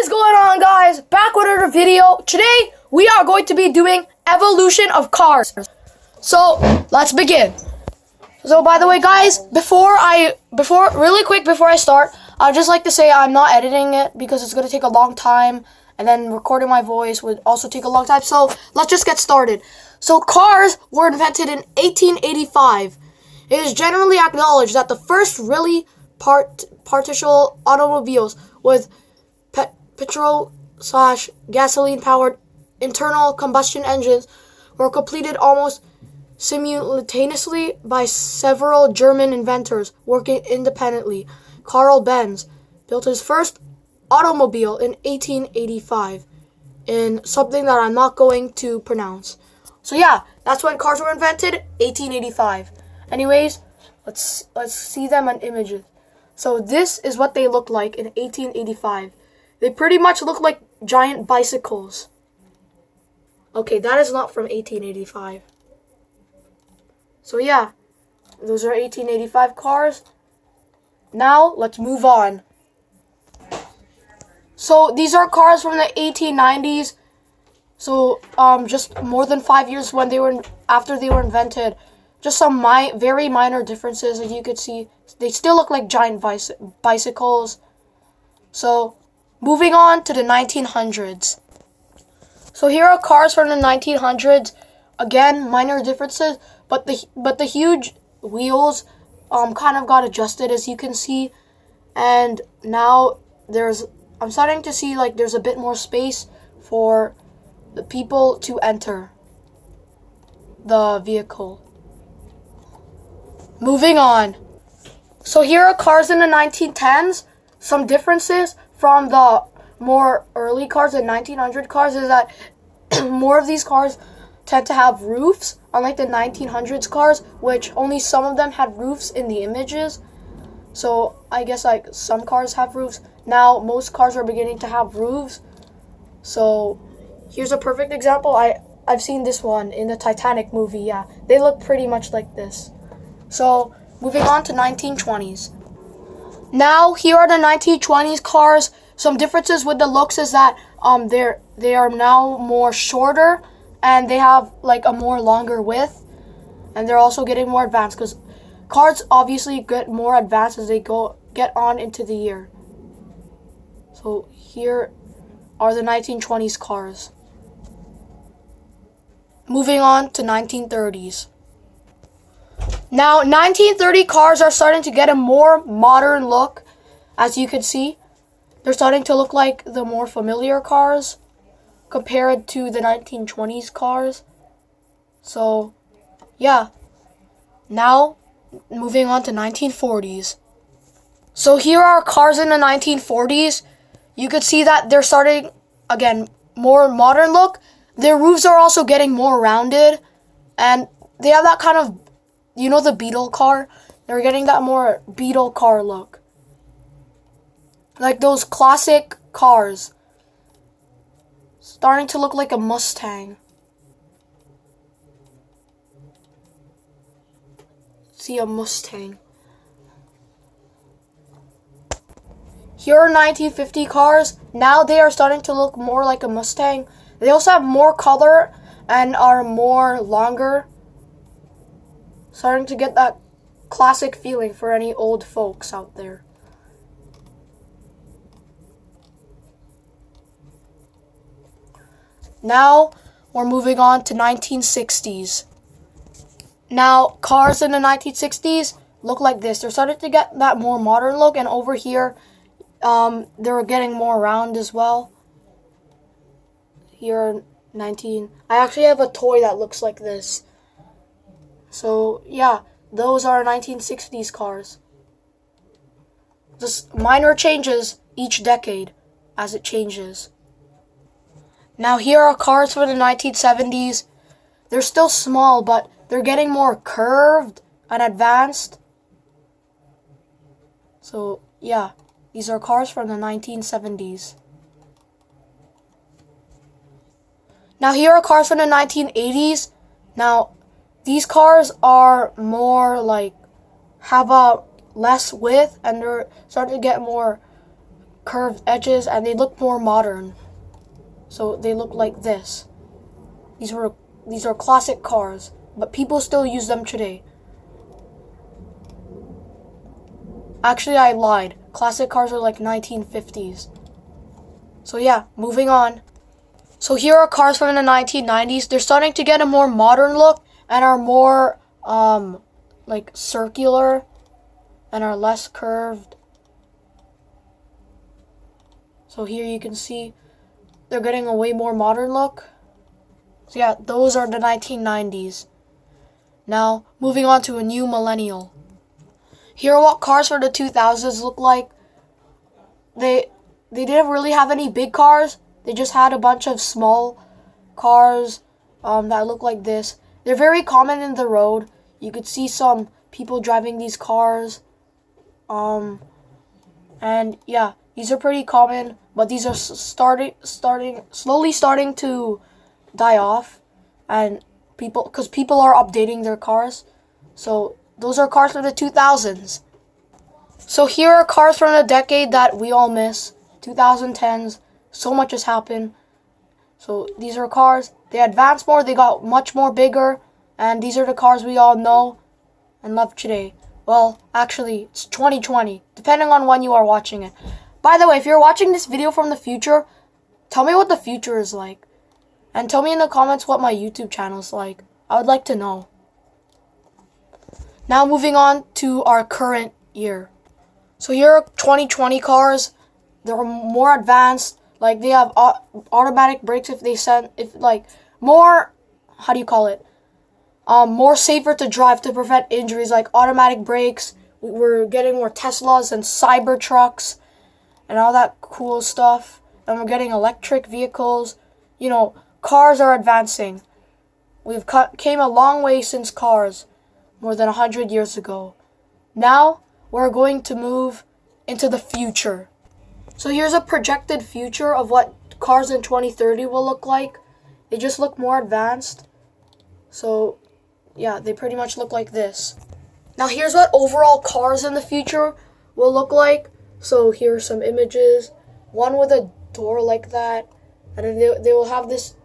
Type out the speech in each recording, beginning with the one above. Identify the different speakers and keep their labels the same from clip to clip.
Speaker 1: is going on, guys? Back with another video. Today we are going to be doing evolution of cars. So let's begin. So by the way, guys, before I start, I'd just like to say I'm not editing it because it's going to take a long time, and then recording my voice would also take a long time. So let's just get started. So cars were invented in 1885. It is generally acknowledged that the first really partial automobiles with petrol/gasoline powered internal combustion engines were completed almost simultaneously by several German inventors working independently. Carl Benz built his first automobile in 1885 in something that I'm not going to pronounce. So yeah, that's when cars were invented, 1885. Anyways, let's see them on images. So this is what they looked like in 1885. They pretty much look like giant bicycles. Okay, that is not from 1885. So yeah, those are 1885 cars. Now, let's move on. So these are cars from the 1890s. So just more than 5 years after they were invented. Just some very minor differences, as you could see. They still look like giant bicycles. So, moving on to the 1900s. So here are cars from the 1900s. Again, minor differences, but the huge wheels kind of got adjusted, as you can see. And now I'm starting to see like there's a bit more space for the people to enter the vehicle. Moving on. So here are cars in the 1910s. Some differences from the more early cars, the 1900 cars, is that more of these cars tend to have roofs, unlike the 1900s cars, which only some of them had roofs in the images. So I guess like some cars have roofs. Now most cars are beginning to have roofs. So here's a perfect example. I've seen this one in the Titanic movie. Yeah, they look pretty much like this. So, moving on to 1920s. Now, here are the 1920s cars. Some differences with the looks is that they are now more shorter, and they have like a more longer width, and they're also getting more advanced because cars obviously get more advanced as they get on into the year. So here are the 1920s cars. Moving on to 1930s. Now, 1930 cars are starting to get a more modern look, as you can see. They're starting to look like the more familiar cars compared to the 1920s cars. So, yeah. Now, moving on to 1940s. So here are cars in the 1940s. You could see that they're starting, again, more modern look. Their roofs are also getting more rounded, and they have that kind of, you know, the Beetle car? They're getting that more Beetle car look. Like those classic cars. Starting to look like a Mustang. See a Mustang. Here are 1950 cars. Now they are starting to look more like a Mustang. They also have more color and are more longer. Starting to get that classic feeling for any old folks out there. Now, we're moving on to 1960s. Now, cars in the 1960s look like this. They're starting to get that more modern look, and over here, they're getting more round as well. Here are I actually have a toy that looks like this. So, yeah, those are 1960s cars. Just minor changes each decade as it changes. Now, here are cars for the 1970s. They're still small, but they're getting more curved and advanced. So, yeah, these are cars from the 1970s. Now, here are cars from the 1980s. Now, these cars are more like, have a less width, and they're starting to get more curved edges, and they look more modern. So they look like this. These are classic cars, but people still use them today. Actually, I lied. Classic cars are like 1950s. So yeah, moving on. So here are cars from the 1990s. They're starting to get a more modern look and are more like circular and are less curved. So here you can see they're getting a way more modern look. So yeah, those are the 1990s. Now, moving on to a new millennial. Here are what cars for the 2000s look like. They didn't really have any big cars. They just had a bunch of small cars that look like this. They're very common in the road. You could see some people driving these cars. And yeah, these are pretty common, but these are slowly starting to die off, and because people are updating their cars. So those are cars from the 2000s. So here are cars from the decade that we all miss, 2010s. So much has happened. So these are cars. They advanced more. They got much more bigger. And these are the cars we all know and love today. Well, actually, it's 2020, depending on when you are watching it. By the way, if you're watching this video from the future, tell me what the future is like. And tell me in the comments what my YouTube channel is like. I would like to know. Now moving on to our current year. So here are 2020 cars. They're more advanced. Like they have automatic brakes more, how do you call it? More safer to drive to prevent injuries, like automatic brakes. We're getting more Teslas and Cybertrucks and all that cool stuff. And we're getting electric vehicles. You know, cars are advancing. We've came a long way since cars, more than 100 years ago. Now, we're going to move into the future. So here's a projected future of what cars in 2030 will look like. They just look more advanced. So, yeah, they pretty much look like this. Now here's what overall cars in the future will look like. So here are some images. One with a door like that. And then they will have this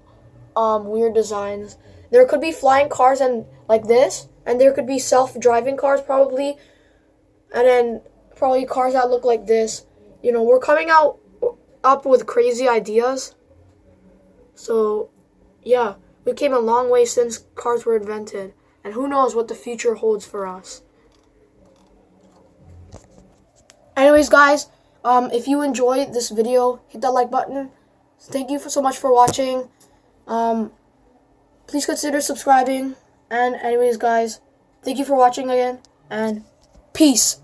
Speaker 1: weird designs. There could be flying cars and like this. And there could be self-driving cars probably. And then probably cars that look like this. You know, we're coming up with crazy ideas. So, yeah, we came a long way since cars were invented. And who knows what the future holds for us. Anyways, guys, if you enjoyed this video, hit that like button. Thank you so much for watching. Please consider subscribing. And anyways, guys, thank you for watching again. And peace.